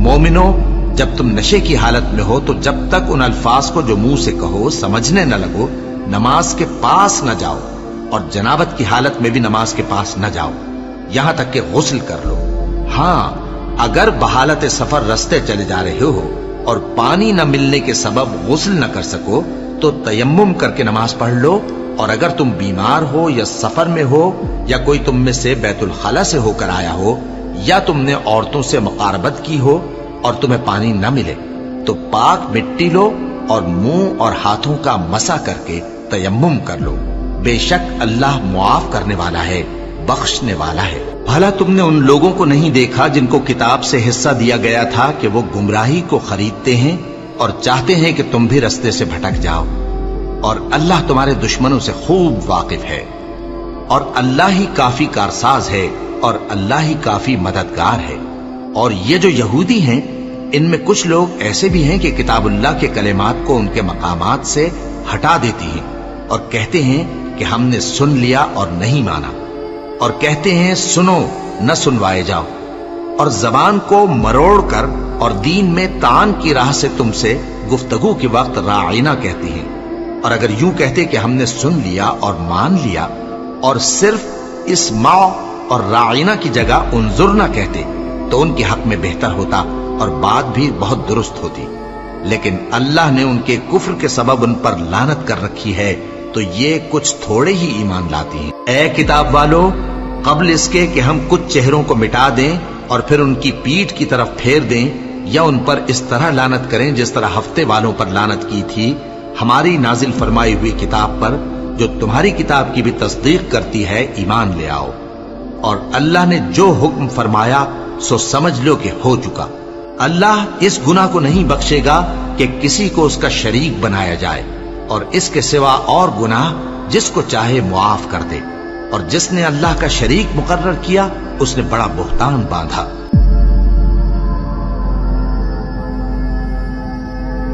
मोमिनो, जब तुम नशे की हालत में हो तो जब तक उन अल्फाज को जो मुंह से कहो समझने न लगो, नमाज के पास न जाओ, और जनाबत की हालत में भी नमाज के पास न जाओ, यहां तक कि गुस्ल कर लो। हाँ, अगर बहालत सफर रास्ते चले जा रहे हो और पानी न मिलने के सबब गुस्ल न कर सको तो तयम्मुम करके नमाज पढ़ लो, और अगर तुम बीमार हो या सफर में हो या कोई तुम में से बैतुल खला से होकर आया हो या तुमने औरतों से मुकारबत की हो और तुम्हें पानी न मिले तो पाक मिट्टी लो और मुंह और हाथों का मसा करके तयम्मुम कर लो। बेशक अल्लाह मुआफ करने वाला है, बख्शने वाला है। भला तुमने उन लोगों को नहीं देखा जिनको किताब से हिस्सा दिया गया था कि वो गुमराही को खरीदते हैं और चाहते हैं कि तुम भी रास्ते से भटक जाओ, और अल्लाह तुम्हारे दुश्मनों से खूब वाकिफ है, और अल्लाह ही काफी कारसाज है, और अल्लाह ही काफी मददगार है। और ये जो यहूदी हैं, इनमें कुछ लोग ऐसे भी हैं कि किताबुल्लाह के कलेमात को उनके मकामात से हटा देती हैं और कहते हैं कि हमने सुन लिया और नहीं माना, और कहते हैं सुनो न सुनवाए जाओ, और जबान को मरोड़ कर और दीन में तान की राह से तुमसे गुफ्तगू के वक्त राइना कहती हैं। और अगर यूं कहते कि हमने सुन लिया और मान लिया और सिर्फ इस्मा और राइना की जगह उन्जुर न कहते तो उनके हक में बेहतर होता और बात भी बहुत दुरुस्त होती। लेकिन अल्लाह ने उनके कुफ्र के सबब उन पर लानत कर रखी है, तो ये कुछ थोड़े ही ईमान लाती हैं। ऐ किताब वालों, कबल इसके कि हम कुछ चेहरों को मिटा दें और फिर उनकी पीठ की तरफ फेर दें या उन पर इस तरह लानत करें जिस तरह हफ्ते वालों पर लानत की थी, हमारी नाजिल फरमाई हुई किताब पर जो तुम्हारी किताब की भी तस्दीक करती है, ईमान ले आओ। और अल्लाह ने जो हुक्म फरमाया सो समझ लो कि हो चुका। अल्लाह इस गुनाह को नहीं बख्शेगा कि किसी को उसका शरीक बनाया जाए, और इसके सिवा और गुनाह जिसको चाहे मुआफ कर दे, और जिसने अल्लाह का शरीक मुकर्रर किया उसने बड़ा बुहतान बांधा।